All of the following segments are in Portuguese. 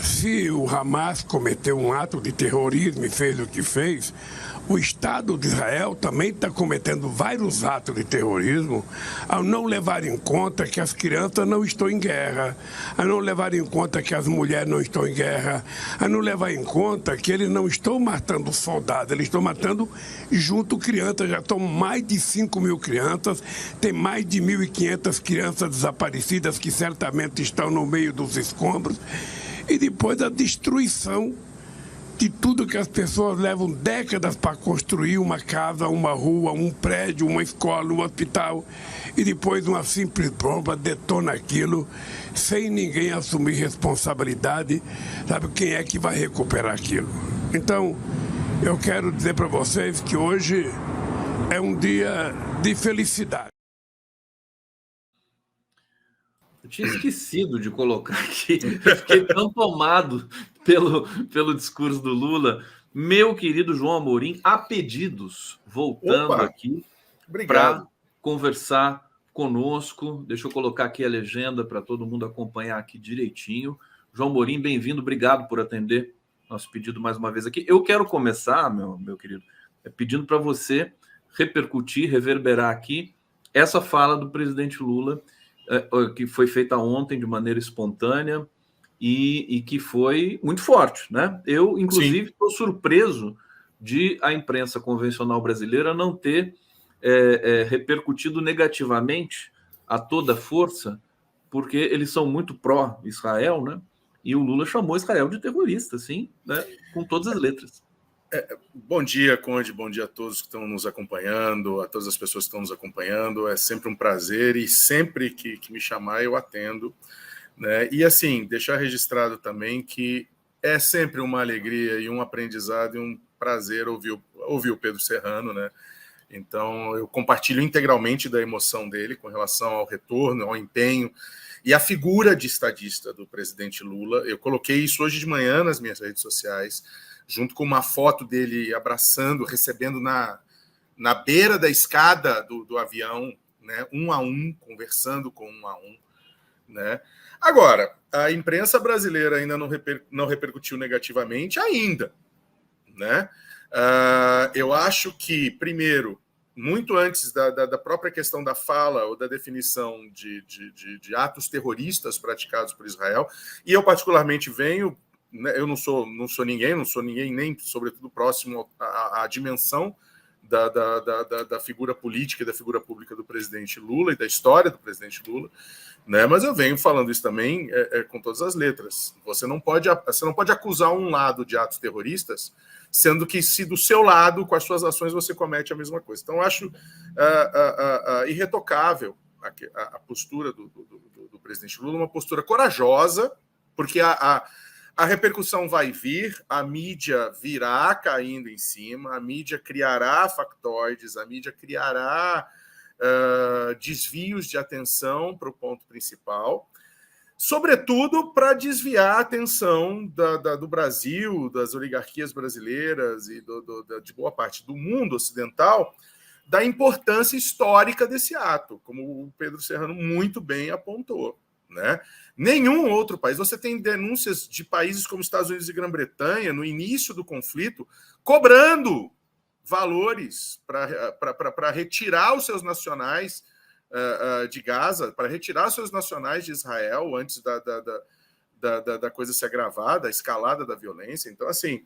Se o Hamas cometeu um ato de terrorismo e fez o que fez, o Estado de Israel também está cometendo vários atos de terrorismo ao não levar em conta que as crianças não estão em guerra, a não levar em conta que as mulheres não estão em guerra, a não levar em conta que eles não estão matando soldados, eles estão matando junto crianças. Já estão mais de 5.000 crianças, tem mais de 1.500 crianças desaparecidas que certamente estão no meio dos escombros. E depois a destruição de tudo que as pessoas levam décadas para construir: uma casa, uma rua, um prédio, uma escola, um hospital, e depois uma simples bomba detona aquilo sem ninguém assumir responsabilidade. Sabe quem é que vai recuperar aquilo? Então, eu quero dizer para vocês que hoje é um dia de felicidade. Eu tinha esquecido de colocar aqui, fiquei tão tomado pelo discurso do Lula. Meu querido João Amorim, a pedidos, voltando aqui para conversar conosco. Deixa eu colocar aqui a legenda para todo mundo acompanhar aqui direitinho. João Amorim, bem-vindo, obrigado por atender nosso pedido mais uma vez aqui. Eu quero começar, meu querido, pedindo para você repercutir, reverberar aqui essa fala do presidente Lula, que foi feita ontem de maneira espontânea e que foi muito forte, né? Eu, inclusive, estou surpreso de a imprensa convencional brasileira não ter repercutido negativamente a toda força, porque eles são muito pró-Israel, né? E o Lula chamou Israel de terrorista, sim, né? Com todas as letras. Bom dia, Conde, bom dia a todos que estão nos acompanhando, a todas as pessoas que estão nos acompanhando. É sempre um prazer e sempre que me chamar eu atendo, né? E assim, deixar registrado também que é sempre uma alegria e um aprendizado e um prazer ouvir o Pedro Serrano, né? Então, eu compartilho integralmente da emoção dele com relação ao retorno, ao empenho e à figura de estadista do presidente Lula. Eu coloquei isso hoje de manhã nas minhas redes sociais, junto com uma foto dele abraçando, recebendo na beira da escada do avião, né, um a um, conversando com um a um. Né? Agora, a imprensa brasileira ainda não repercutiu negativamente ainda. Né? Eu acho que, primeiro, muito antes da própria questão da fala ou da definição de atos terroristas praticados por Israel, e eu particularmente venho, eu não sou ninguém nem, sobretudo, próximo à dimensão da figura política e da figura pública do presidente Lula e da história do presidente Lula, né? Mas eu venho falando isso também com todas as letras. Você não pode acusar um lado de atos terroristas, sendo que se do seu lado, com as suas ações, você comete a mesma coisa. Então, eu acho irretocável a postura do presidente Lula, uma postura corajosa, porque a repercussão vai vir, a mídia virá caindo em cima, a mídia criará factoides, a mídia criará desvios de atenção para o ponto principal, sobretudo para desviar a atenção do Brasil, das oligarquias brasileiras e de boa parte do mundo ocidental, da importância histórica desse ato, como o Pedro Serrano muito bem apontou. Né? Nenhum outro país. Você tem denúncias de países como Estados Unidos e Grã-Bretanha, no início do conflito, cobrando valores para retirar os seus nacionais de Gaza, para retirar os seus nacionais de Israel antes da coisa se agravar, da escalada da violência. Então, assim,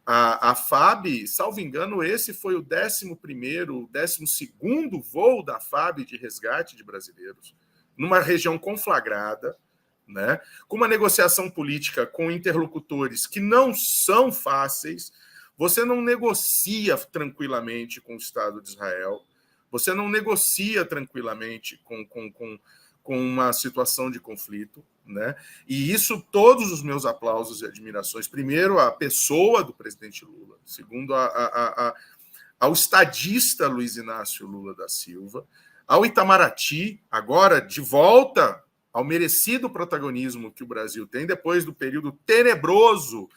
a FAB, salvo engano, esse foi o 11º, 12º voo da FAB de resgate de brasileiros, numa região conflagrada, né, com uma negociação política com interlocutores que não são fáceis. Você não negocia tranquilamente com o Estado de Israel, você não negocia tranquilamente com uma situação de conflito. Né? E isso, todos os meus aplausos e admirações, primeiro, à pessoa do presidente Lula, segundo, ao estadista Luiz Inácio Lula da Silva, ao Itamaraty, agora de volta ao merecido protagonismo que o Brasil tem depois do período tenebroso,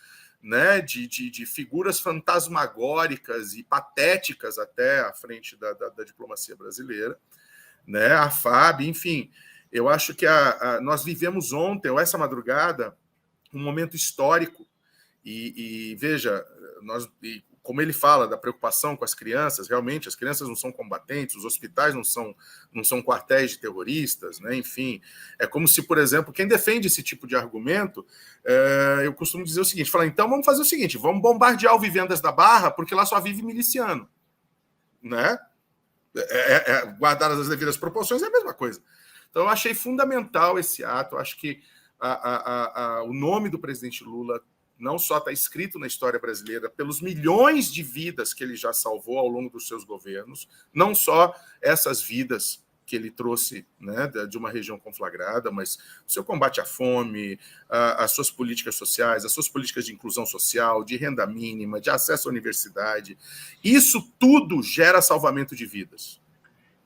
né, de figuras fantasmagóricas e patéticas até à frente da diplomacia brasileira, né, a FAB, enfim. Eu acho que nós vivemos ontem, ou essa madrugada, um momento histórico. E veja, como ele fala da preocupação com as crianças, realmente as crianças não são combatentes, os hospitais não são quartéis de terroristas, né? Enfim, é como se, por exemplo, quem defende esse tipo de argumento, eu costumo dizer o seguinte, fala, então vamos fazer o seguinte, vamos bombardear o Vivendas da Barra, porque lá só vive miliciano, né? Guardadas as devidas proporções, é a mesma coisa. Então, eu achei fundamental esse ato, eu acho que o nome do presidente Lula não só está escrito na história brasileira pelos milhões de vidas que ele já salvou ao longo dos seus governos, não só essas vidas que ele trouxe, né, de uma região conflagrada, mas o seu combate à fome, as suas políticas sociais, as suas políticas de inclusão social, de renda mínima, de acesso à universidade. Isso tudo gera salvamento de vidas.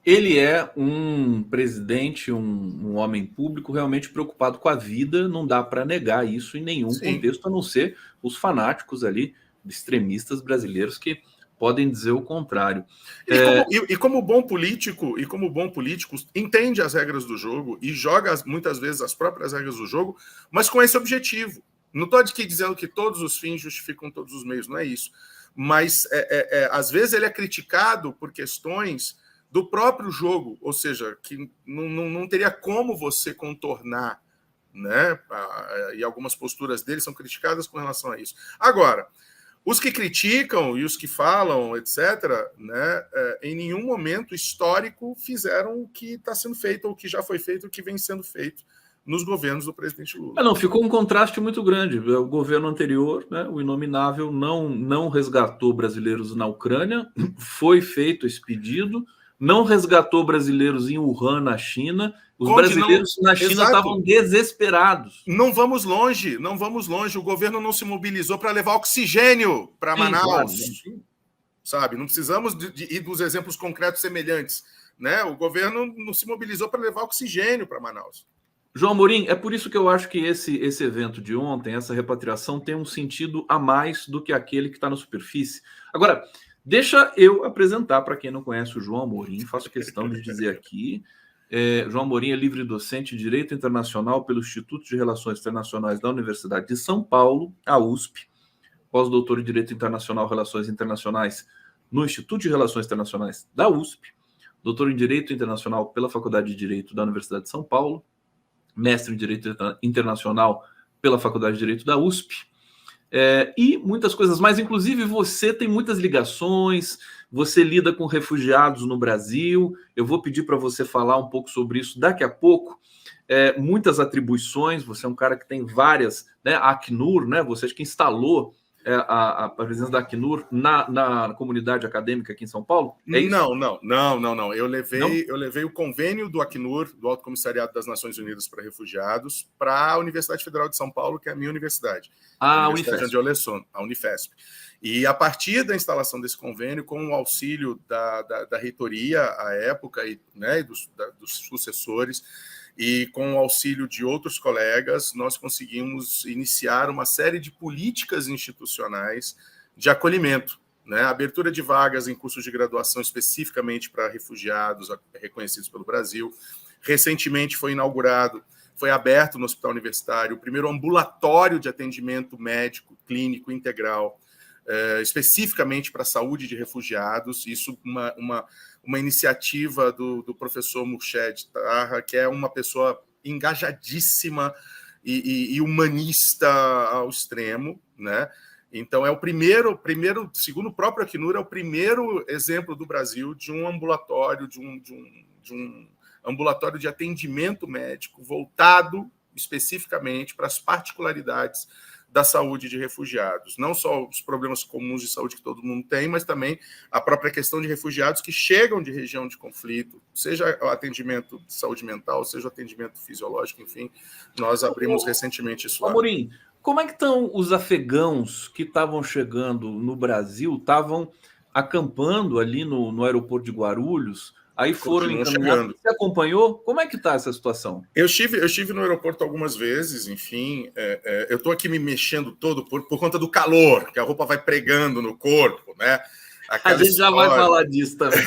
Ele é um presidente, um homem público realmente preocupado com a vida, não dá para negar isso em nenhum contexto, a não ser os fanáticos ali, extremistas brasileiros que podem dizer o contrário. E como bom político, entende as regras do jogo e joga muitas vezes as próprias regras do jogo, mas com esse objetivo. Não estou aqui dizendo que todos os fins justificam todos os meios, não é isso. Mas às vezes ele é criticado por questões do próprio jogo, ou seja, que não teria como você contornar, né? E algumas posturas dele são criticadas com relação a isso. Agora, os que criticam e os que falam, etc., né, em nenhum momento histórico fizeram o que está sendo feito, ou o que já foi feito, o que vem sendo feito nos governos do presidente Lula. Não, ficou um contraste muito grande. O governo anterior, né, o inominável, não resgatou brasileiros na Ucrânia, foi feito esse pedido, não resgatou brasileiros em Wuhan, na China. Os brasileiros na China estavam desesperados. Não vamos longe. O governo não se mobilizou para levar oxigênio para Manaus. Claro. Sabe? Não precisamos ir dos exemplos concretos semelhantes. Né? O governo não se mobilizou para levar oxigênio para Manaus. João Amorim, é por isso que eu acho que esse evento de ontem, essa repatriação, tem um sentido a mais do que aquele que está na superfície. Agora, deixa eu apresentar para quem não conhece o João Amorim, faço questão de dizer aqui. João Amorim é livre docente em Direito Internacional pelo Instituto de Relações Internacionais da Universidade de São Paulo, a USP, pós-doutor em Direito Internacional e Relações Internacionais no Instituto de Relações Internacionais da USP, doutor em Direito Internacional pela Faculdade de Direito da Universidade de São Paulo, mestre em Direito Internacional pela Faculdade de Direito da USP, e muitas coisas mais. Inclusive, você tem muitas ligações, você lida com refugiados no Brasil. Eu vou pedir para você falar um pouco sobre isso daqui a pouco. Muitas atribuições, você é um cara que tem várias, né? A Acnur, né? Você acha que instalou a presença da Acnur na comunidade acadêmica aqui em São Paulo? É isso? Não. Eu levei o convênio do Acnur, do Alto Comissariado das Nações Unidas para Refugiados, para a Universidade Federal de São Paulo, que é a minha universidade. A Universidade onde eu leciono, a Unifesp. E a partir da instalação desse convênio, com o auxílio da reitoria à época e dos sucessores, e com o auxílio de outros colegas, nós conseguimos iniciar uma série de políticas institucionais de acolhimento, né? Abertura de vagas em cursos de graduação especificamente para refugiados reconhecidos pelo Brasil. Recentemente foi aberto no Hospital Universitário o primeiro ambulatório de atendimento médico, clínico, integral, especificamente para a saúde de refugiados. Isso uma iniciativa do professor Murched Tarra, que é uma pessoa engajadíssima e humanista ao extremo, né? Então, é o primeiro, segundo o próprio Acnur, é o primeiro exemplo do Brasil de um ambulatório, de um ambulatório de atendimento médico voltado especificamente para as particularidades da saúde de refugiados. Não só os problemas comuns de saúde que todo mundo tem, mas também a própria questão de refugiados que chegam de região de conflito, seja o atendimento de saúde mental, seja o atendimento fisiológico, enfim. Nós abrimos recentemente isso lá. Amorim, como é que estão os afegãos que estavam chegando no Brasil, estavam acampando ali no aeroporto de Guarulhos, aí foram encaminhados? Você acompanhou? Como é que está essa situação? Eu estive no aeroporto algumas vezes, enfim. Eu estou aqui me mexendo todo por conta do calor, que a roupa vai pregando no corpo, né? A gente já vai falar disso também.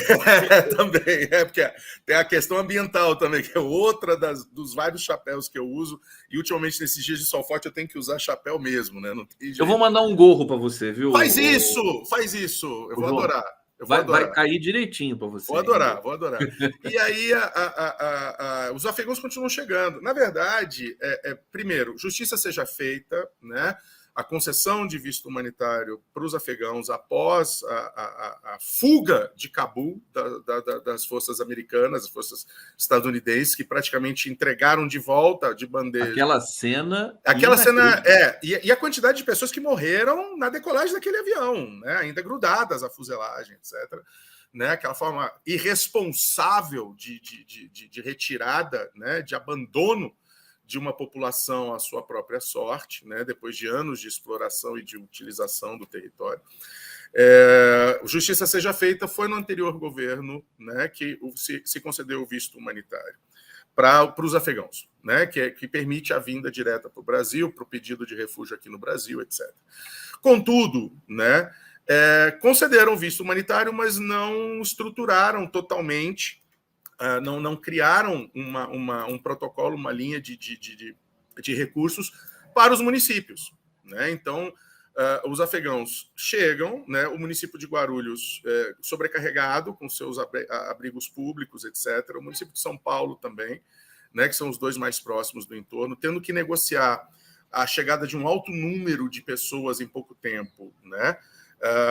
Também, porque tem a questão ambiental também, que é outra dos vários chapéus que eu uso, e ultimamente nesses dias de sol forte eu tenho que usar chapéu mesmo, né? Não tem jeito. Eu vou mandar um gorro para você, viu? Faz isso! Eu vou adorar. Vai cair direitinho para você. Vou adorar. E aí os afegãos continuam chegando. Na verdade, primeiro, justiça seja feita, né? A concessão de visto humanitário para os afegãos após a fuga de Cabul das forças americanas, das forças estadunidenses, que praticamente entregaram de volta de bandeja. Aquela cena, e a quantidade de pessoas que morreram na decolagem daquele avião, né? Ainda grudadas à fuselagem, etc. Né? Aquela forma irresponsável de retirada, né? De abandono de uma população à sua própria sorte, né, depois de anos de exploração e de utilização do território. Justiça seja feita, foi no anterior governo, né, que se concedeu o visto humanitário para os afegãos, né, que permite a vinda direta para o Brasil, para o pedido de refúgio aqui no Brasil, etc. Contudo, né, concederam o visto humanitário, mas não estruturaram totalmente, não criaram um protocolo, uma linha de recursos para os municípios, né? Então, os afegãos chegam, né? O município de Guarulhos sobrecarregado com seus abrigos públicos, etc. O município de São Paulo também, né? Que são os dois mais próximos do entorno, tendo que negociar a chegada de um alto número de pessoas em pouco tempo, né?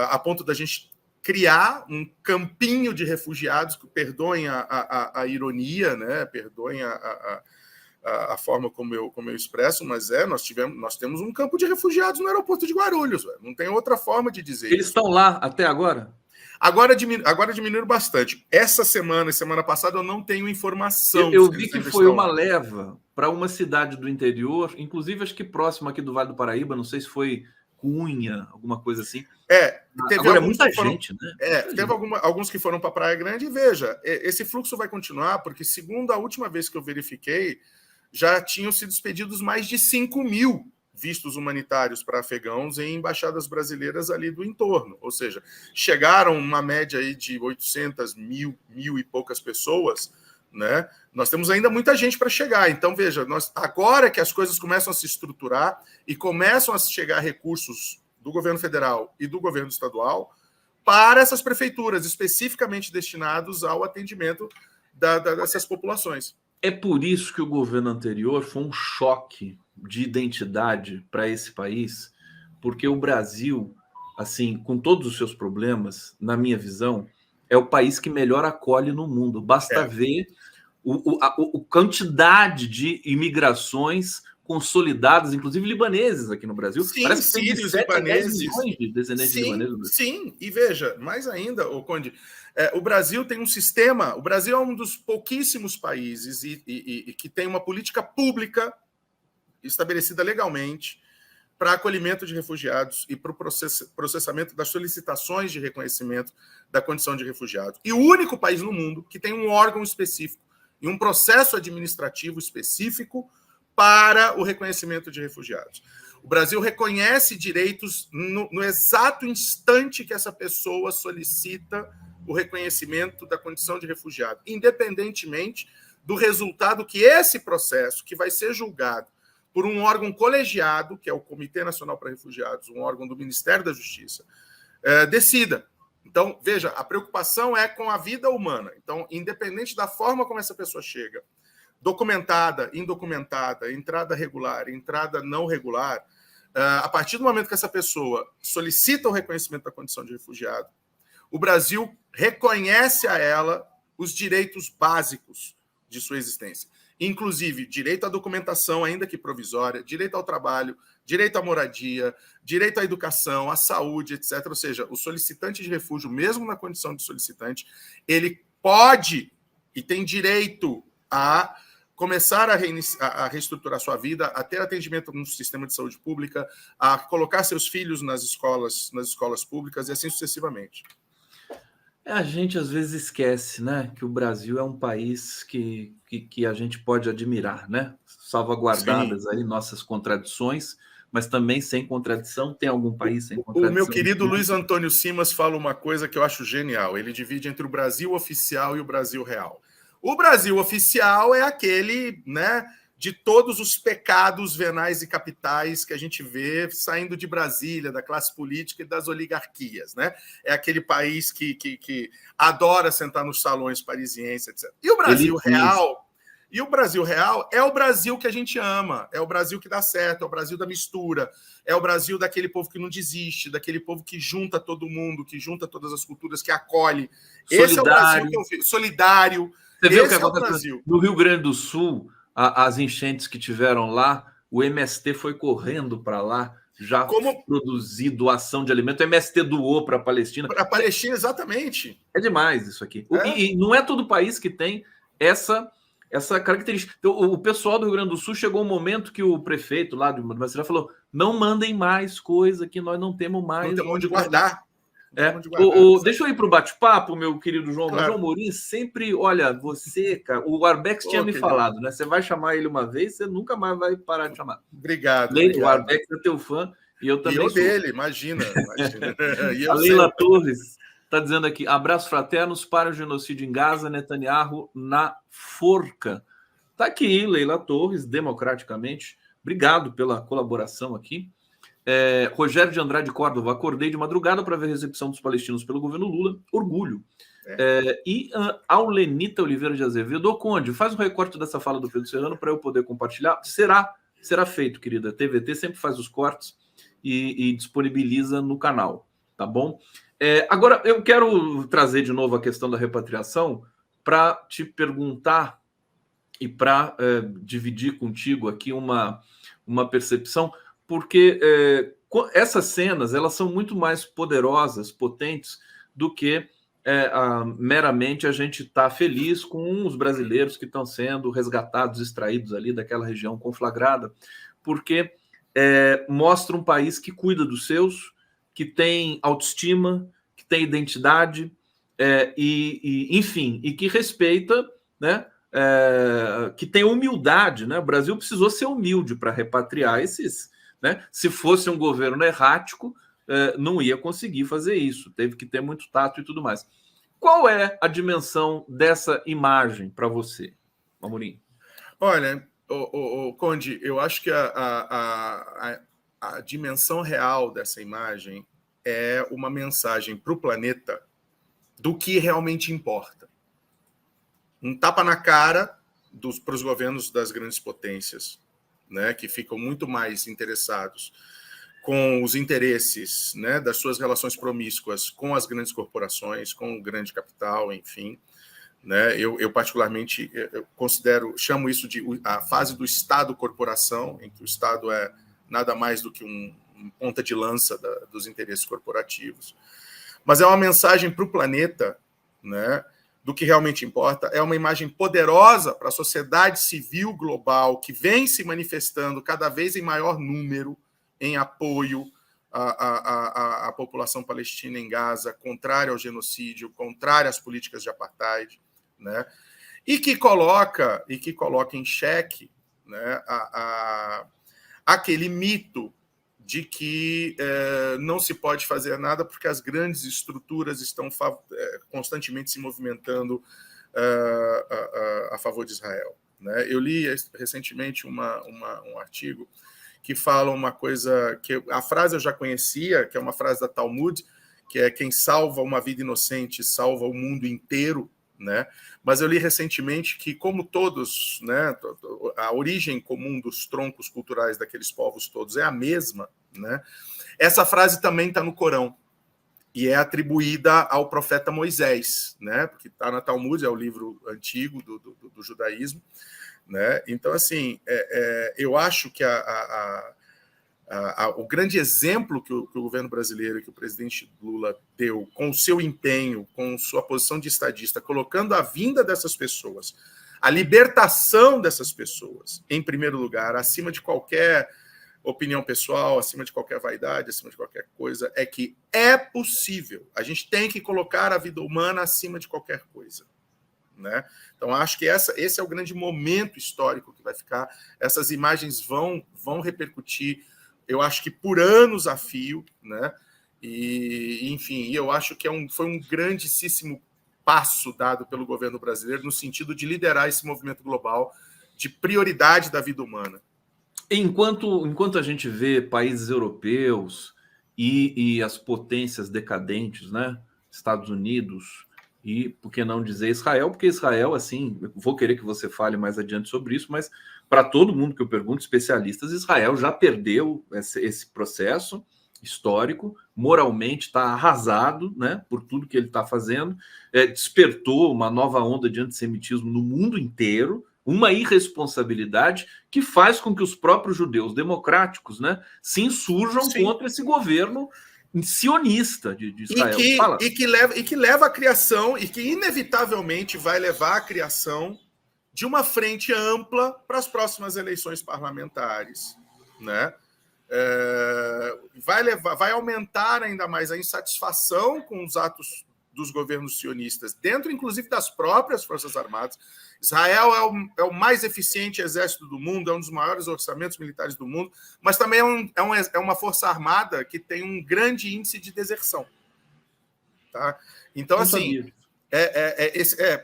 A ponto da gente criar um campinho de refugiados, que perdoem a ironia, né? Perdoem a forma como eu expresso, mas nós temos um campo de refugiados no aeroporto de Guarulhos, véio. Não tem outra forma de dizer. Eles estão lá até agora? Agora diminuíram bastante. Essa semana e semana passada eu não tenho informação. Eu vi que foi uma leva para uma cidade do interior, inclusive acho que próximo aqui do Vale do Paraíba, não sei se foi Cunha, alguma coisa assim. Teve muita gente, né? Teve alguns que foram para Praia Grande, e veja, esse fluxo vai continuar, porque segundo a última vez que eu verifiquei, já tinham sido expedidos mais de 5.000 vistos humanitários para afegãos em embaixadas brasileiras ali do entorno, ou seja, chegaram uma média aí de 800, mil e poucas pessoas, né? Nós temos ainda muita gente para chegar. Então, veja, agora que as coisas começam a se estruturar e começam a chegar recursos do governo federal e do governo estadual para essas prefeituras, especificamente destinados ao atendimento dessas populações. É por isso que o governo anterior foi um choque de identidade para esse país, porque o Brasil, assim, com todos os seus problemas, na minha visão, é o país que melhor acolhe no mundo. Basta ver a quantidade de imigrações consolidadas, inclusive libaneses aqui no Brasil. Sim, parece que tem sírios, libaneses. Milhões de descendentes libaneses. Sim, e veja, mais ainda, Conde, o Brasil tem um sistema, o Brasil é um dos pouquíssimos países e que tem uma política pública estabelecida legalmente para acolhimento de refugiados e para o processamento das solicitações de reconhecimento da condição de refugiado. E o único país no mundo que tem um órgão específico e um processo administrativo específico para o reconhecimento de refugiados. O Brasil reconhece direitos no exato instante que essa pessoa solicita o reconhecimento da condição de refugiado, independentemente do resultado que esse processo, que vai ser julgado por um órgão colegiado, que é o Comitê Nacional para Refugiados, um órgão do Ministério da Justiça, decida. Então, veja, a preocupação é com a vida humana. Então, independente da forma como essa pessoa chega, documentada, indocumentada, entrada regular, entrada não regular, a partir do momento que essa pessoa solicita o reconhecimento da condição de refugiado, o Brasil reconhece a ela os direitos básicos de sua existência, inclusive direito à documentação, ainda que provisória, direito ao trabalho, direito à moradia, direito à educação, à saúde, etc. Ou seja, o solicitante de refúgio, mesmo na condição de solicitante, ele pode e tem direito a começar a reestruturar sua vida, a ter atendimento no sistema de saúde pública, a colocar seus filhos nas escolas públicas e assim sucessivamente. A gente às vezes esquece, né, que o Brasil é um país que a gente pode admirar, né? Salvaguardadas aí nossas contradições, mas também sem contradição. Tem algum país sem O contradição? meu querido Luiz Antônio Simas fala uma coisa que eu acho genial. Ele divide entre o Brasil oficial e o Brasil real. O Brasil oficial é aquele, né, de todos os pecados venais e capitais que a gente vê saindo de Brasília, da classe política e das oligarquias, né? É aquele país que adora sentar nos salões parisienses, etc. E o Brasil real... E o Brasil real é o Brasil que a gente ama, é o Brasil que dá certo, é o Brasil da mistura, é o Brasil daquele povo que não desiste, daquele povo que junta todo mundo, que junta todas as culturas, que acolhe. Solidário. Esse é o Brasil que eu vi. Solidário. Você viu o que Esse é o aconteceu Brasil. no Rio Grande do Sul, as enchentes que tiveram lá, o MST foi correndo para lá, já produzir doação de alimento. O MST doou para a Palestina. Para a Palestina, exatamente. É demais isso aqui. E não é todo país que tem essa característica. Então, o pessoal do Rio Grande do Sul chegou um momento que o prefeito lá de Maceió falou: não mandem mais coisa que nós não temos mais. Não tem onde guardar. Deixa eu ir para o bate-papo, meu querido João. Claro. João Amorim sempre, olha, você, cara, o Arbex tinha me falado, né? Você vai chamar ele uma vez, você nunca mais vai parar de chamar. Obrigado. O Arbex é teu fã e eu também. E eu dele, imagina. E a Leila Torres está dizendo aqui: abraços fraternos para o genocídio em Gaza, Netanyahu na forca. Está aqui, Leila Torres, democraticamente. Obrigado pela colaboração aqui. Rogério de Andrade Córdova: acordei de madrugada para ver a recepção dos palestinos pelo governo Lula. Orgulho. E Aulenita Oliveira de Azevedo: ô Conde, faz um recorte dessa fala do Pedro Serrano para eu poder compartilhar. Será feito, querida. A TVT sempre faz os cortes e disponibiliza no canal, tá bom? Agora, eu quero trazer de novo a questão da repatriação para te perguntar e para dividir contigo aqui uma percepção, porque essas cenas elas são muito mais poderosas, potentes, do que meramente a gente estar feliz com os brasileiros que estão sendo resgatados, extraídos ali daquela região conflagrada, porque mostra um país que cuida dos seus, que tem autoestima, que tem identidade, enfim, e que respeita, né? Que tem humildade, né? O Brasil precisou ser humilde para repatriar esses, né? Se fosse um governo errático, não ia conseguir fazer isso, teve que ter muito tato e tudo mais. Qual é a dimensão dessa imagem para você, Amorim? Olha, Conde, eu acho que a dimensão real dessa imagem é uma mensagem para o planeta do que realmente importa. Um tapa na cara para os governos das grandes potências, né, que ficam muito mais interessados com os interesses, né, das suas relações promíscuas com as grandes corporações, com o grande capital, enfim. Né, eu particularmente chamo isso de a fase do Estado-corporação, em que o Estado é nada mais do que um ponta de lança dos interesses corporativos. Mas é uma mensagem para o planeta, né, do que realmente importa. É uma imagem poderosa para a sociedade civil global, que vem se manifestando cada vez em maior número em apoio à população palestina em Gaza, contrária ao genocídio, contrária às políticas de apartheid, né, e que coloca em xeque, né, aquele mito de que não se pode fazer nada porque as grandes estruturas estão constantemente se movimentando a favor de Israel. Né? Eu li recentemente um artigo que fala uma coisa que a frase eu já conhecia, que é uma frase da Talmud, que é: quem salva uma vida inocente salva o mundo inteiro. Né? Mas eu li recentemente que, como todos, né, a origem comum dos troncos culturais daqueles povos todos é a mesma, né? Essa frase também está no Corão e é atribuída ao profeta Moisés, né? Porque está na Talmud, é o livro antigo do judaísmo, né? Então, assim, eu acho que o grande exemplo que o governo brasileiro, que o presidente Lula deu, com o seu empenho, com sua posição de estadista, colocando a vinda dessas pessoas, a libertação dessas pessoas, em primeiro lugar, acima de qualquer opinião pessoal, acima de qualquer vaidade, acima de qualquer coisa, é que é possível. A gente tem que colocar a vida humana acima de qualquer coisa. Né? Então, acho que esse é o grande momento histórico que vai ficar. Essas imagens vão repercutir eu acho que por anos a fio, né? E, enfim, eu acho que foi um grandíssimo passo dado pelo governo brasileiro no sentido de liderar esse movimento global de prioridade da vida humana. Enquanto a gente vê países europeus e as potências decadentes, né? Estados Unidos e, por que não dizer, Israel, porque Israel, assim, eu vou querer que você fale mais adiante sobre isso, mas para todo mundo que eu pergunto, especialistas, Israel já perdeu esse processo histórico, moralmente está arrasado, né, por tudo que ele está fazendo, despertou uma nova onda de antissemitismo no mundo inteiro, uma irresponsabilidade que faz com que os próprios judeus democráticos, né, se insurjam contra esse governo sionista de Israel. E que leva à criação, e que inevitavelmente vai levar à criação de uma frente ampla para as próximas eleições parlamentares, né? Vai aumentar ainda mais a insatisfação com os atos dos governos sionistas, dentro, inclusive, das próprias Forças Armadas. Israel é o mais eficiente exército do mundo, é um dos maiores orçamentos militares do mundo, mas também é uma força armada que tem um grande índice de deserção. Tá? Então, assim,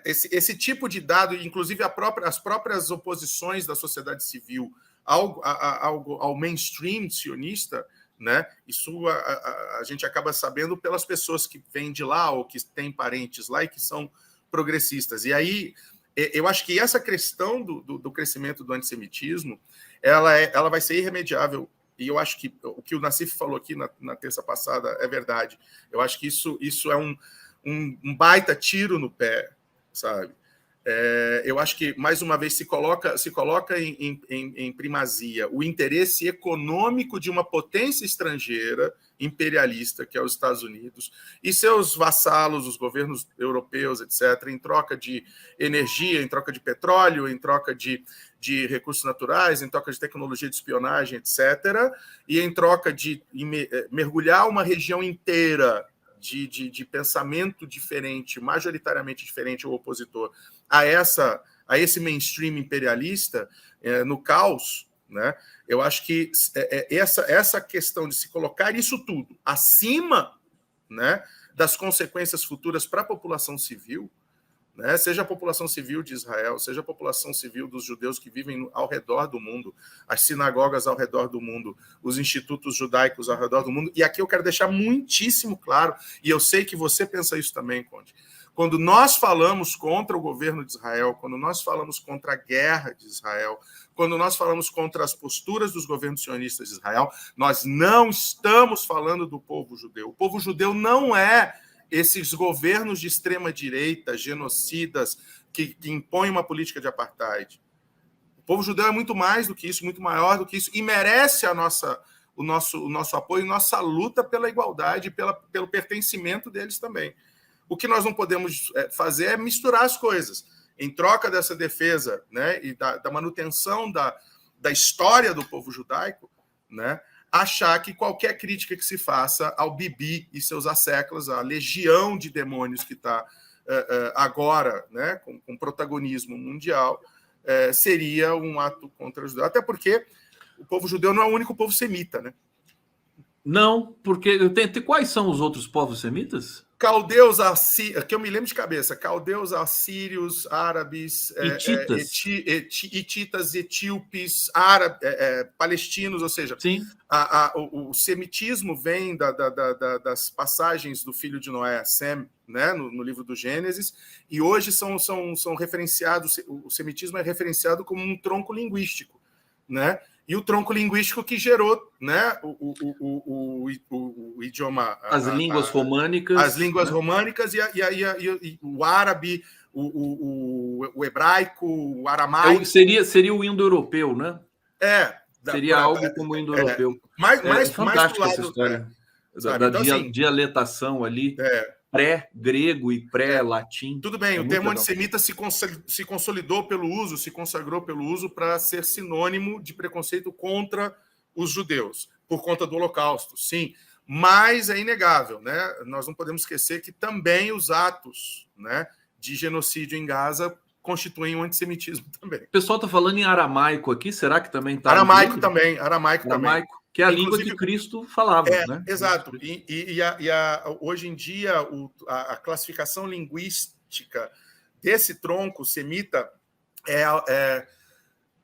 esse tipo de dado, inclusive as próprias oposições da sociedade civil ao mainstream sionista, né? Isso a gente acaba sabendo pelas pessoas que vêm de lá ou que têm parentes lá e que são progressistas. E aí eu acho que essa questão do crescimento do antissemitismo ela vai ser irremediável. E eu acho que o que o Nassif falou aqui na terça passada é verdade. Eu acho que isso é um baita tiro no pé, sabe? Eu acho que, mais uma vez, se coloca em primazia o interesse econômico de uma potência estrangeira imperialista, que é os Estados Unidos, e seus vassalos, os governos europeus, etc., em troca de energia, em troca de petróleo, em troca de recursos naturais, em troca de tecnologia de espionagem, etc., e em troca de mergulhar uma região inteira de pensamento diferente, majoritariamente diferente ao opositor, a esse mainstream imperialista, no caos, né? Eu acho que essa questão de se colocar isso tudo acima, né, das consequências futuras para a população civil, né, seja a população civil de Israel, seja a população civil dos judeus que vivem ao redor do mundo, as sinagogas ao redor do mundo, os institutos judaicos ao redor do mundo. E aqui eu quero deixar muitíssimo claro, e eu sei que você pensa isso também, Conde, quando nós falamos contra o governo de Israel, quando nós falamos contra a guerra de Israel, quando nós falamos contra as posturas dos governos sionistas de Israel, nós não estamos falando do povo judeu. O povo judeu não é esses governos de extrema-direita, genocidas, que impõem uma política de apartheid. O povo judeu é muito mais do que isso, muito maior do que isso, e merece o nosso apoio, nossa luta pela igualdade, pelo pertencimento deles também. O que nós não podemos fazer é misturar as coisas. Em troca dessa defesa, né, e da manutenção da história do povo judaico, né, achar que qualquer crítica que se faça ao Bibi e seus asseclas, a legião de demônios que está agora, né, com protagonismo mundial, seria um ato contra os judeus. Até porque o povo judeu não é o único povo semita, né? Não, porque quais são os outros povos semitas? Caldeus, que eu me lembro de cabeça, caldeus, assírios, árabes, hititas, etíopes, palestinos, ou seja, o semitismo vem das passagens do filho de Noé, Sem, né, no livro do Gênesis, e hoje são referenciados, o semitismo é referenciado como um tronco linguístico, né? E o tronco linguístico que gerou, né, o idioma... As línguas românicas. As línguas, né, românicas e o árabe, o hebraico, o aramaico. Seria o indo-europeu, né? Seria algo como o indo-europeu. Mais fantástica essa história. Da dialetação ali. Pré-grego e pré-latim. Tudo bem, o termo antissemita se consolidou pelo uso, se consagrou pelo uso para ser sinônimo de preconceito contra os judeus, por conta do Holocausto, sim. Mas é inegável, né? Nós não podemos esquecer que também os atos, né, de genocídio em Gaza constituem um antissemitismo também. O pessoal está falando em aramaico aqui, será que também está? Aramaico também. que é a língua que Cristo falava, né? Exato. Hoje em dia, a classificação linguística desse tronco semita é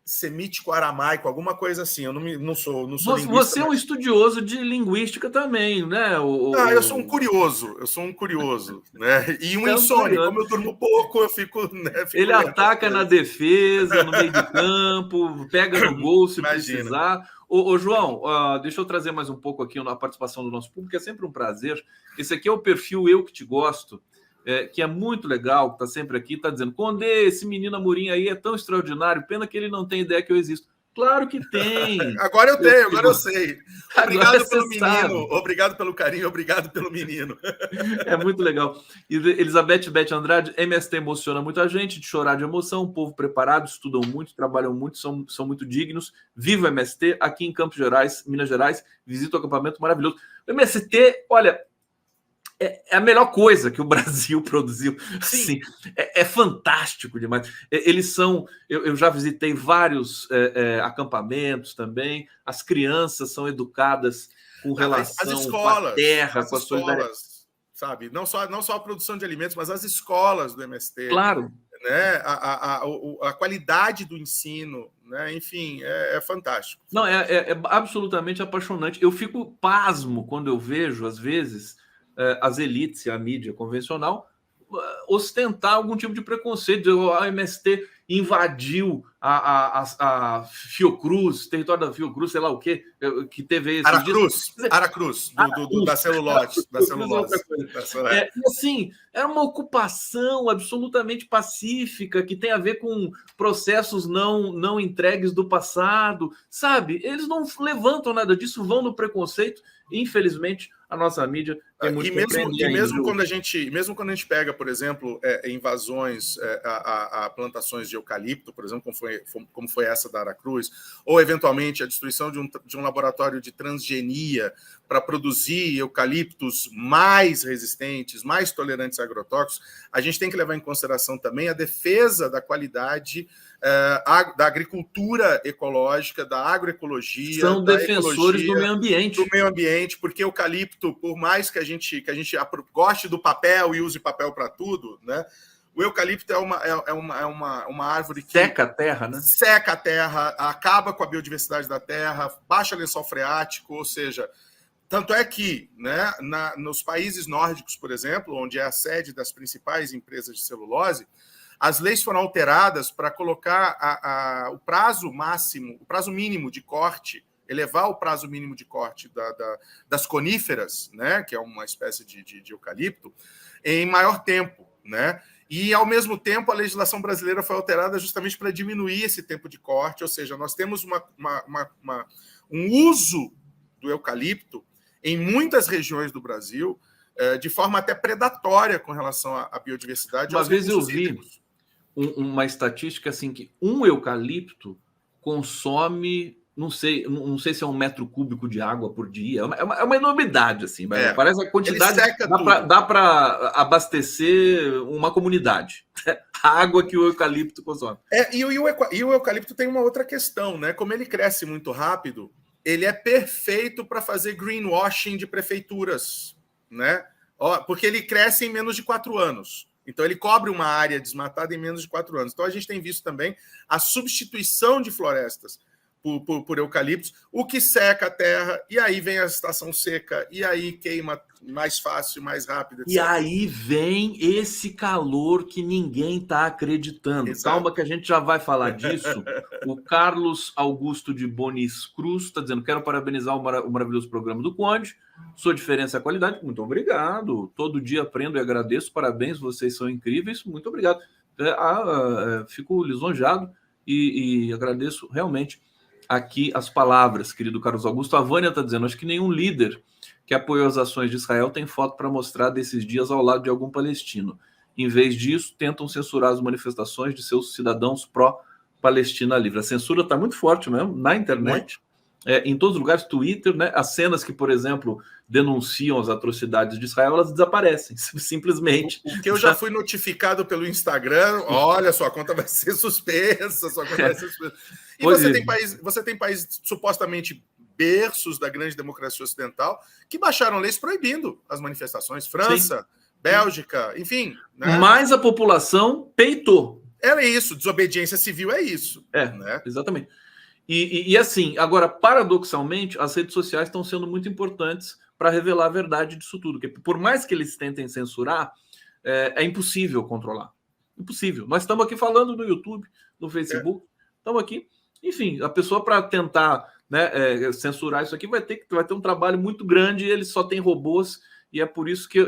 semítico aramaico, alguma coisa assim. Eu não sou linguista. Você é um estudioso de linguística também, né? Eu sou um curioso, né? E um insônia. Como eu durmo pouco, eu fico. Né, ele ataca na defesa, no meio de campo, pega no gol se precisar. João, deixa eu trazer mais um pouco aqui na participação do nosso público, é sempre um prazer. Esse aqui é o perfil Eu Que Te Gosto, que é muito legal, que está sempre aqui, está dizendo: Condé, esse menino Amorim aí é tão extraordinário, pena que ele não tem ideia que eu existo. Claro que tem. Agora eu tenho, agora eu sei. Obrigado pelo menino, obrigado pelo carinho, obrigado pelo menino. É muito legal. Elizabeth Beth Andrade, MST emociona muita gente, de chorar de emoção, um povo preparado, estudam muito, trabalham muito, são muito dignos. Viva o MST, aqui em Campos Gerais, Minas Gerais, visita o acampamento maravilhoso. O MST, olha, é a melhor coisa que o Brasil produziu. Sim. É fantástico demais. Eles são... Eu já visitei vários acampamentos também. As crianças são educadas com relação com a terra, com a solidariedade. Sabe? Não só a produção de alimentos, mas as escolas do MST. Claro. Né? A qualidade do ensino, né? Enfim, é fantástico. Não, é absolutamente apaixonante. Eu fico pasmo quando eu vejo, às vezes, as elites e a mídia convencional ostentar algum tipo de preconceito. A MST invadiu a Fiocruz, território da Fiocruz, sei lá o quê, que teve esse... Aracruz, da celulose. E assim, é uma ocupação absolutamente pacífica que tem a ver com processos não entregues do passado, sabe? Eles não levantam nada disso, vão no preconceito. Infelizmente, a nossa mídia tem muito mesmo quando a gente pega, por exemplo, invasões a plantações de eucalipto, por exemplo, como foi essa da Aracruz, ou eventualmente a destruição de um laboratório de transgenia para produzir eucaliptos mais resistentes, mais tolerantes a agrotóxicos, a gente tem que levar em consideração também a defesa da qualidade da agricultura ecológica, da agroecologia. São defensores do meio ambiente. Do meio ambiente, porque o eucalipto, por mais que a gente goste do papel e use papel para tudo, né? O eucalipto é uma árvore que seca a terra, né? Seca a terra, acaba com a biodiversidade da terra, baixa lençol freático, ou seja, tanto é que, né, nos países nórdicos, por exemplo, onde é a sede das principais empresas de celulose, as leis foram alteradas para colocar o prazo mínimo de corte, elevar o prazo mínimo de corte das coníferas, né, que é uma espécie de eucalipto, em maior tempo, né? E, ao mesmo tempo, a legislação brasileira foi alterada justamente para diminuir esse tempo de corte, ou seja, nós temos um uso do eucalipto em muitas regiões do Brasil de forma até predatória com relação à biodiversidade. Uma vez eu vi uma estatística assim que um eucalipto consome, não sei se é 1 metro cúbico de água por dia, é uma enormidade, assim, parece a quantidade, dá para abastecer uma comunidade, a água que o eucalipto consome. E o eucalipto tem uma outra questão, né? Como ele cresce muito rápido, ele é perfeito para fazer greenwashing de prefeituras, né? Porque ele cresce em menos de 4 anos. Então, ele cobre uma área desmatada em menos de 4 anos. Então, a gente tem visto também a substituição de florestas por eucaliptos, o que seca a terra, e aí vem a estação seca, e aí queima mais fácil, mais rápido, etc. E aí vem esse calor que ninguém está acreditando. Exato. Calma que a gente já vai falar disso. O Carlos Augusto de Bonis Cruz está dizendo: quero parabenizar o maravilhoso programa do Conde. Sua diferença é a qualidade. Muito obrigado. Todo dia aprendo e agradeço. Parabéns, vocês são incríveis. Muito obrigado. Fico lisonjeado e agradeço realmente aqui as palavras, querido Carlos Augusto. A Vânia está dizendo: acho que nenhum líder que apoiou as ações de Israel tem foto para mostrar desses dias ao lado de algum palestino. Em vez disso, tentam censurar as manifestações de seus cidadãos pró-Palestina livre. A censura está muito forte mesmo na internet, em todos os lugares, Twitter, né? As cenas que, por exemplo, denunciam as atrocidades de Israel, elas desaparecem, simplesmente. O que eu já fui notificado pelo Instagram: olha, sua conta vai ser suspensa, sua conta vai ser suspensa. E você tem países supostamente berços da grande democracia ocidental, que baixaram leis proibindo as manifestações. França, Bélgica, enfim. Né? Mas a população peitou. Era isso, desobediência civil é isso. Né? Exatamente. E assim, agora, paradoxalmente, as redes sociais estão sendo muito importantes para revelar a verdade disso tudo. Porque por mais que eles tentem censurar, é impossível controlar. Impossível. Nós estamos aqui falando no YouTube, no Facebook, estamos aqui. Enfim, a pessoa, para tentar, né, censurar isso aqui, vai ter um trabalho muito grande, e eles só têm robôs, e é por isso que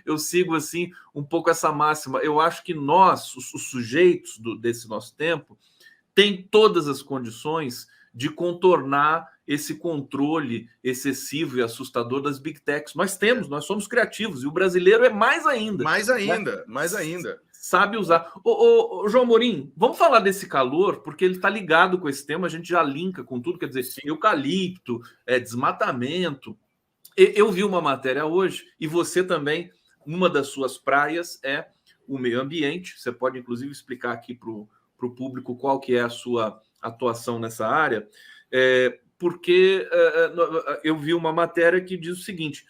eu sigo assim um pouco essa máxima. Eu acho que nós, os sujeitos desse nosso tempo, tem todas as condições de contornar esse controle excessivo e assustador das big techs. Nós somos criativos, e o brasileiro é mais ainda. Mais ainda. Sabe usar. Ô, João Amorim, vamos falar desse calor, porque ele está ligado com esse tema, a gente já linka com tudo, quer dizer, eucalipto, desmatamento. Eu vi uma matéria hoje, e você também, uma das suas praias é o meio ambiente. Você pode, inclusive, explicar aqui para o público qual que é a sua atuação nessa área, porque eu vi uma matéria que diz o seguinte: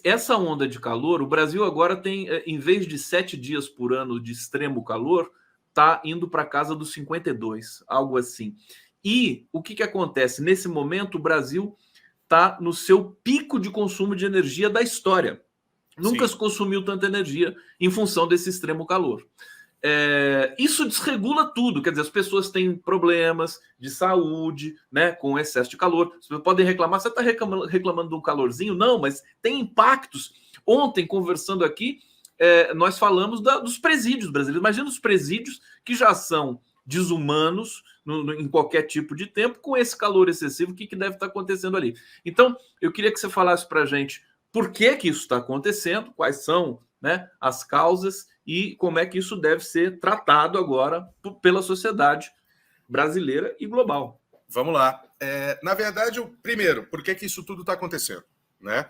essa onda de calor, o Brasil agora tem, em vez de 7 dias por ano de extremo calor, está indo para casa dos 52, algo assim. E o que acontece? Nesse momento, o Brasil está no seu pico de consumo de energia da história. Nunca se consumiu tanta energia em função desse extremo calor. Isso desregula tudo, quer dizer, as pessoas têm problemas de saúde, né, com excesso de calor. Vocês podem reclamar, você está reclamando de um calorzinho? Não, mas tem impactos. Ontem, conversando aqui, nós falamos dos presídios brasileiros. Imagina os presídios que já são desumanos em qualquer tipo de tempo, com esse calor excessivo, o que deve estar acontecendo ali. Então, eu queria que você falasse para a gente por que isso está acontecendo, quais são, né, as causas, e como é que isso deve ser tratado agora pela sociedade brasileira e global. Vamos lá. Na verdade, primeiro, por que isso tudo está acontecendo? Né?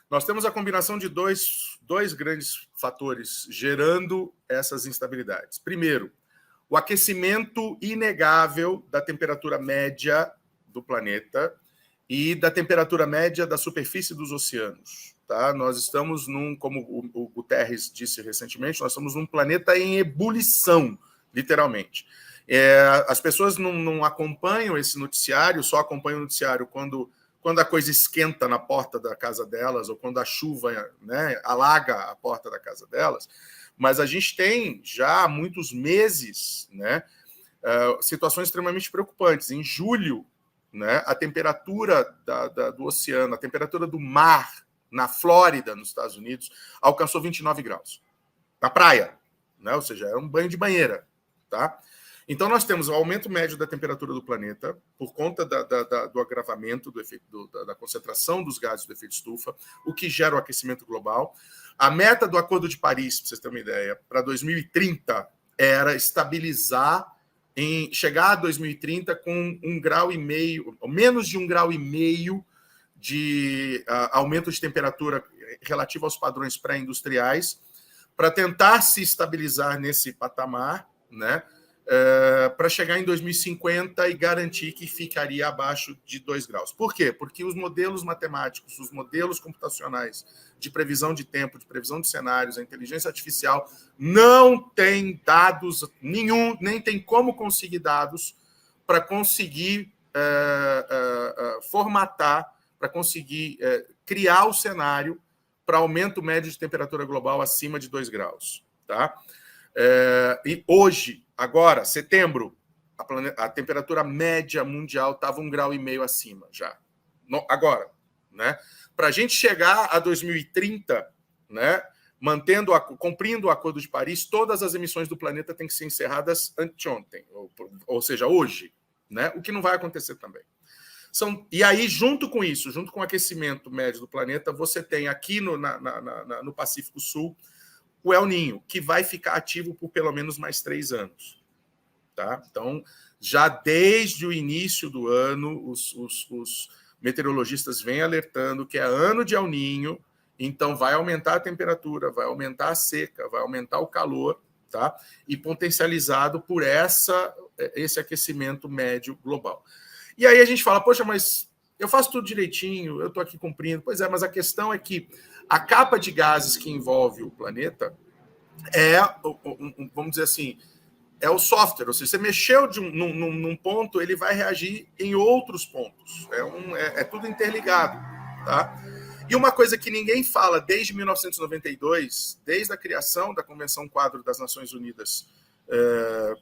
Nós temos a combinação de dois grandes fatores gerando essas instabilidades. Primeiro, o aquecimento inegável da temperatura média do planeta e da temperatura média da superfície dos oceanos. Tá? Nós estamos como o Guterres disse recentemente, nós estamos num planeta em ebulição, literalmente. As pessoas não acompanham esse noticiário, só acompanham o noticiário quando a coisa esquenta na porta da casa delas, ou quando a chuva, né, alaga a porta da casa delas. Mas a gente tem já há muitos meses, né, situações extremamente preocupantes. Em julho, né, a temperatura do oceano, a temperatura do mar na Flórida, nos Estados Unidos, alcançou 29 graus. Na praia, né? Ou seja, é um banho de banheira. Tá? Então, nós temos o aumento médio da temperatura do planeta por conta do agravamento da concentração dos gases do efeito estufa, o que gera o aquecimento global. A meta do Acordo de Paris, para vocês terem uma ideia, para 2030 era estabilizar, chegar a 2030 com 1,5 grau, ou menos de 1,5 grau de aumento de temperatura relativo aos padrões pré-industriais, para tentar se estabilizar nesse patamar, né, para chegar em 2050 e garantir que ficaria abaixo de 2 graus. Por quê? Porque os modelos matemáticos, os modelos computacionais de previsão de tempo, de previsão de cenários, a inteligência artificial não tem dados nenhum, nem tem como conseguir dados para conseguir formatar, para conseguir criar o cenário para aumento médio de temperatura global acima de 2 graus. Tá? E hoje, agora, setembro, a temperatura média mundial estava 1,5 grau acima já. Agora, né? Para a gente chegar a 2030, né, cumprindo o Acordo de Paris, todas as emissões do planeta têm que ser encerradas anteontem, ou seja, hoje, né? O que não vai acontecer também. E aí, junto com isso, junto com o aquecimento médio do planeta, você tem aqui no Pacífico Sul o El Niño, que vai ficar ativo por pelo menos mais 3 anos. Tá? Então, já desde o início do ano, os meteorologistas vêm alertando que é ano de El Niño, então vai aumentar a temperatura, vai aumentar a seca, vai aumentar o calor, tá? E potencializado por esse aquecimento médio global. E aí a gente fala, poxa, mas eu faço tudo direitinho, eu estou aqui cumprindo. Pois é, mas a questão é que a capa de gases que envolve o planeta vamos dizer assim, é o software. Ou seja, você mexeu num ponto, ele vai reagir em outros pontos. É tudo interligado. Tá? E uma coisa que ninguém fala desde 1992, desde a criação da Convenção Quadro das Nações Unidas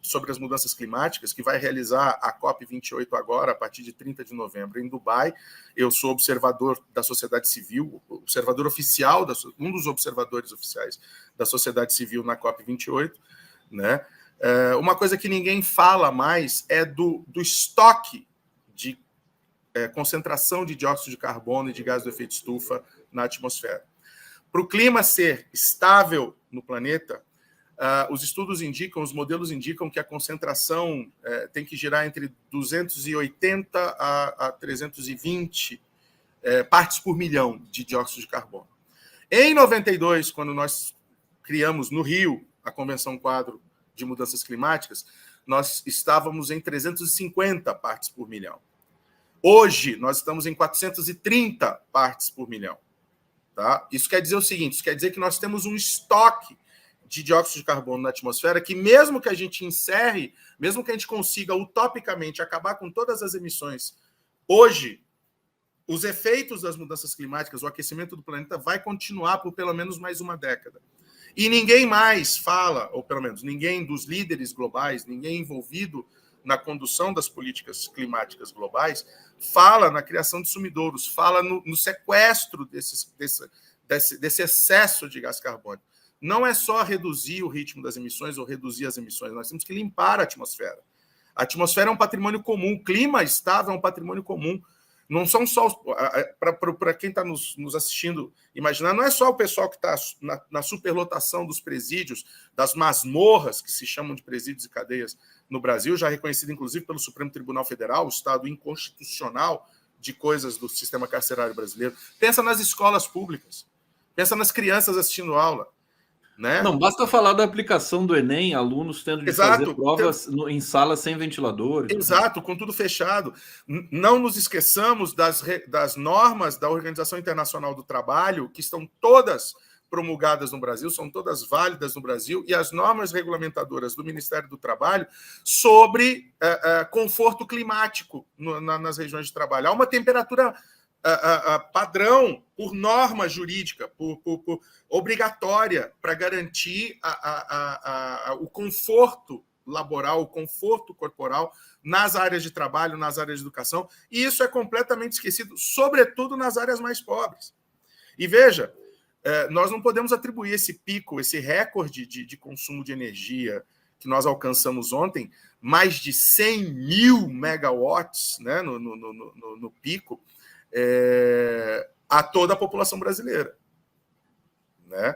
sobre as mudanças climáticas, que vai realizar a COP28 agora, a partir de 30 de novembro, em Dubai. Eu sou observador da sociedade civil, observador oficial, um dos observadores oficiais da sociedade civil na COP28. Né? Uma coisa que ninguém fala mais é do estoque de concentração de dióxido de carbono e de gás do efeito estufa na atmosfera. Para o clima ser estável no planeta, os estudos indicam, os modelos indicam que a concentração tem que girar entre 280 a 320 partes por milhão de dióxido de carbono. Em 92, quando nós criamos no Rio a Convenção Quadro de Mudanças Climáticas, nós estávamos em 350 partes por milhão. Hoje, nós estamos em 430 partes por milhão. Tá? Isso quer dizer o seguinte, isso quer dizer que nós temos um estoque de dióxido de carbono na atmosfera que, mesmo que a gente encerre, mesmo que a gente consiga utopicamente acabar com todas as emissões, hoje, os efeitos das mudanças climáticas, o aquecimento do planeta vai continuar por pelo menos mais uma década. E ninguém mais fala, ou pelo menos ninguém dos líderes globais, ninguém envolvido na condução das políticas climáticas globais, fala na criação de sumidouros, fala no sequestro desse excesso de gás carbônico. Não é só reduzir o ritmo das emissões ou reduzir as emissões, nós temos que limpar a atmosfera. A atmosfera é um patrimônio comum, o clima estável é um patrimônio comum. Não são só, para quem está nos assistindo imaginar, não é só o pessoal que está na superlotação dos presídios, das masmorras, que se chamam de presídios e cadeias no Brasil, já reconhecido inclusive pelo Supremo Tribunal Federal, o estado inconstitucional de coisas do sistema carcerário brasileiro. Pensa nas escolas públicas, pensa nas crianças assistindo aula. Né? Não basta falar da aplicação do Enem, alunos tendo de fazer provas em salas sem ventilador. Exato, com tudo fechado. Não nos esqueçamos das normas da Organização Internacional do Trabalho, que estão todas promulgadas no Brasil, são todas válidas no Brasil, e as normas regulamentadoras do Ministério do Trabalho sobre conforto climático nas regiões de trabalho. Há uma temperatura padrão por norma jurídica, por obrigatória, para garantir o conforto laboral, o conforto corporal nas áreas de trabalho, nas áreas de educação, e isso é completamente esquecido, sobretudo nas áreas mais pobres. E veja, nós não podemos atribuir esse pico, esse recorde de consumo de energia que nós alcançamos ontem, mais de 100 mil megawatts, né, no pico, a toda a população brasileira. Né?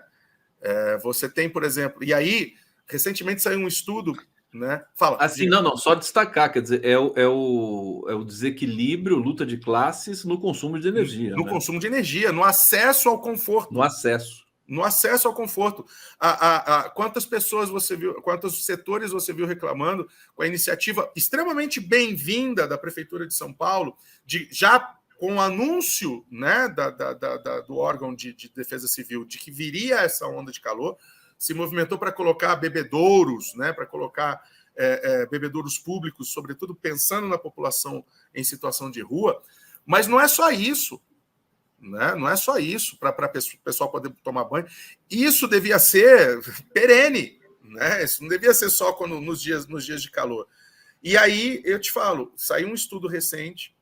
Você tem, por exemplo... E aí, recentemente saiu um estudo... Né? Fala. Assim, não, só destacar, quer dizer, é o desequilíbrio, luta de classes no consumo de energia. No consumo de energia, no acesso ao conforto. No acesso ao conforto. Quantas pessoas você viu, quantos setores você viu reclamando com a iniciativa extremamente bem-vinda da Prefeitura de São Paulo, já com o anúncio, né, do órgão de defesa civil de que viria essa onda de calor, se movimentou para colocar bebedouros, né, para colocar bebedouros públicos, sobretudo pensando na população em situação de rua. Mas não é só isso. Né? Não é só isso para o pessoal poder tomar banho. Isso devia ser perene. Né? Isso não devia ser só nos dias de calor. E aí, eu te falo, saiu um estudo recente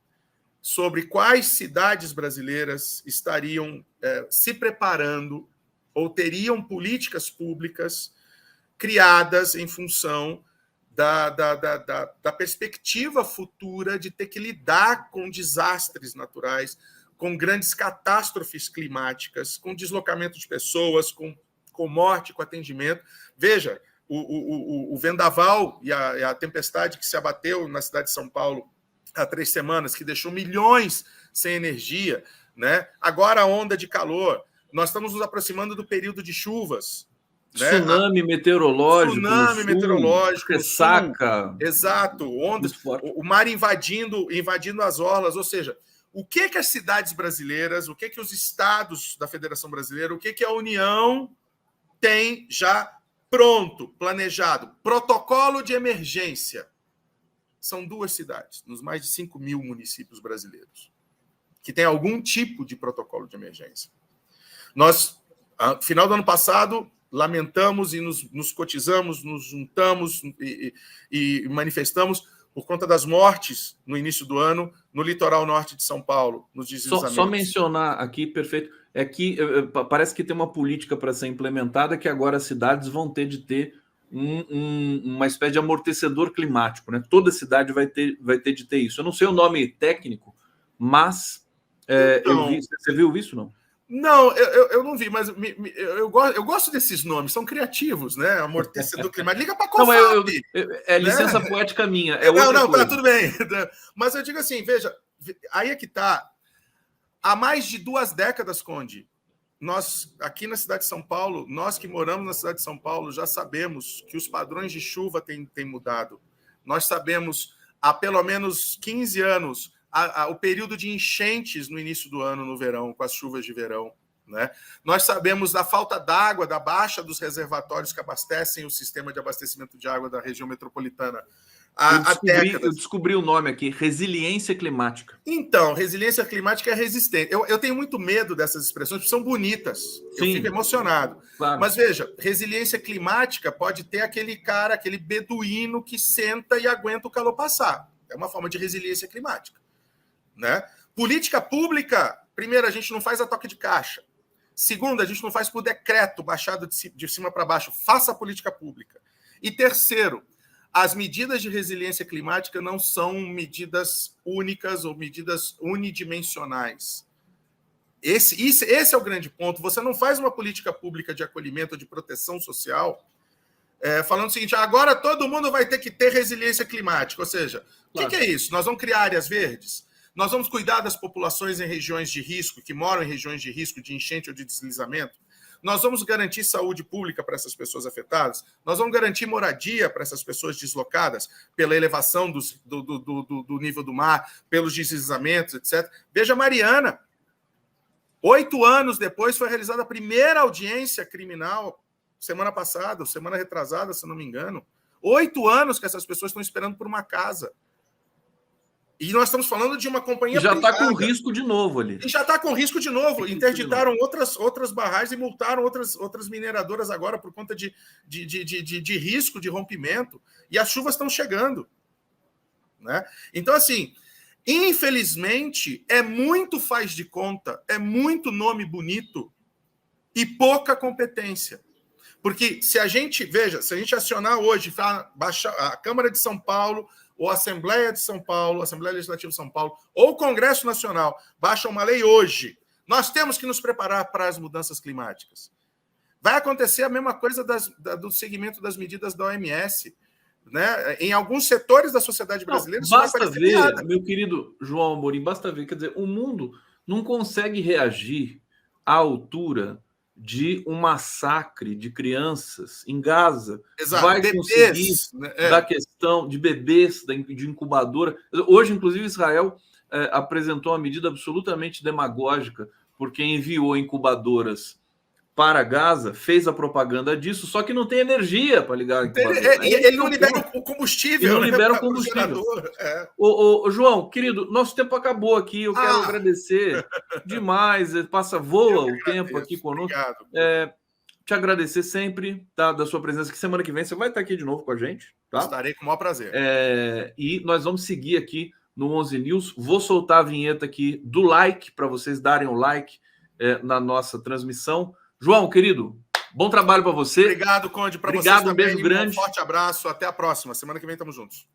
sobre quais cidades brasileiras estariam se preparando ou teriam políticas públicas criadas em função da perspectiva futura de ter que lidar com desastres naturais, com grandes catástrofes climáticas, com deslocamento de pessoas, com morte, com atendimento. Veja, o vendaval e a tempestade que se abateu na cidade de São Paulo há 3 semanas, que deixou milhões sem energia, né? Agora a onda de calor. Nós estamos nos aproximando do período de chuvas. Né? Tsunami meteorológico, ressaca. Exato. Ondas, o mar invadindo as orlas. Ou seja, o que as cidades brasileiras, o que os estados da Federação Brasileira, o que a União tem já pronto, planejado. Protocolo de emergência. São 2 cidades, nos mais de 5 mil municípios brasileiros, que tem algum tipo de protocolo de emergência. Nós, no final do ano passado, lamentamos e nos cotizamos, nos juntamos e manifestamos por conta das mortes no início do ano no litoral norte de São Paulo, nos deslizamentos. Só mencionar aqui, perfeito, é que parece que tem uma política para ser implementada que agora as cidades vão ter de ter uma espécie de amortecedor climático, né? Toda cidade vai ter de ter isso. Eu não sei o nome técnico, mas então, você viu isso, não? Não, eu não vi, mas eu gosto desses nomes, são criativos, né? Amortecedor climático. Liga para a COFAP. É licença poética minha. Não, tá, tudo bem. Mas eu digo assim, veja, aí é que tá. Há mais de 2 décadas, Conde, nós, aqui na cidade de São Paulo, nós que moramos na cidade de São Paulo, já sabemos que os padrões de chuva têm mudado. Nós sabemos, há pelo menos 15 anos, o período de enchentes no início do ano, no verão, com as chuvas de verão, né? Nós sabemos da falta d'água, da baixa dos reservatórios que abastecem o sistema de abastecimento de água da região metropolitana. Eu descobri o nome aqui, resiliência climática. Então, resiliência climática é resistente. Eu tenho muito medo dessas expressões, porque são bonitas. Sim, eu fico emocionado. Claro. Mas veja, resiliência climática pode ter aquele cara, aquele beduíno que senta e aguenta o calor passar. É uma forma de resiliência climática. Né? Política pública, primeiro, a gente não faz a toque de caixa. Segundo, a gente não faz por decreto, baixado de cima para baixo. Faça a política pública. E terceiro, as medidas de resiliência climática não são medidas únicas ou medidas unidimensionais. Esse é o grande ponto. Você não faz uma política pública de acolhimento ou de proteção social falando o seguinte, agora todo mundo vai ter que ter resiliência climática. Ou seja, claro. O que é isso? Nós vamos criar áreas verdes? Nós vamos cuidar das populações em regiões de risco, que moram em regiões de risco de enchente ou de deslizamento? Nós vamos garantir saúde pública para essas pessoas afetadas? Nós vamos garantir moradia para essas pessoas deslocadas pela elevação do nível do mar, pelos deslizamentos, etc. Veja Mariana. 8 anos depois foi realizada a primeira audiência criminal, semana passada, ou semana retrasada, se não me engano. 8 anos que essas pessoas estão esperando por uma casa. E nós estamos falando de uma companhia privada. Já está com risco de novo ali. E já está com risco de novo. Interditaram outras barragens e multaram outras mineradoras agora por conta de risco de rompimento. E as chuvas estão chegando. Né? Então, assim, infelizmente, é muito faz de conta, é muito nome bonito e pouca competência. Porque se a gente acionar hoje baixar a Câmara de São Paulo, ou a Assembleia de São Paulo, a Assembleia Legislativa de São Paulo, ou o Congresso Nacional, baixa uma lei hoje, nós temos que nos preparar para as mudanças climáticas. Vai acontecer a mesma coisa do segmento das medidas da OMS. Né? Em alguns setores da sociedade brasileira, isso basta vai ver, piada. Meu querido João Amorim, basta ver, quer dizer, o mundo não consegue reagir à altura de um massacre de crianças em Gaza. Exato. Vai bebês, conseguir né? da questão de bebês, de incubadora. Hoje, inclusive, Israel apresentou uma medida absolutamente demagógica, porque enviou incubadoras para Gaza, fez a propaganda disso, só que não tem energia para ligar a incubadora. Ele não libera o combustível. Ele não libera o combustível. Ô, João, querido, nosso tempo acabou aqui. Eu quero agradecer demais. Voa o tempo aqui conosco. Te agradecer sempre da sua presença aqui. Semana que vem você vai estar aqui de novo com a gente. Tá? Estarei com o maior prazer. E nós vamos seguir aqui no 11 News. Vou soltar a vinheta aqui do like, para vocês darem o like na nossa transmissão. João, querido, bom trabalho para você. Obrigado, Conde. Para vocês também. Um beijo grande. Um forte abraço. Até a próxima. Semana que vem estamos juntos.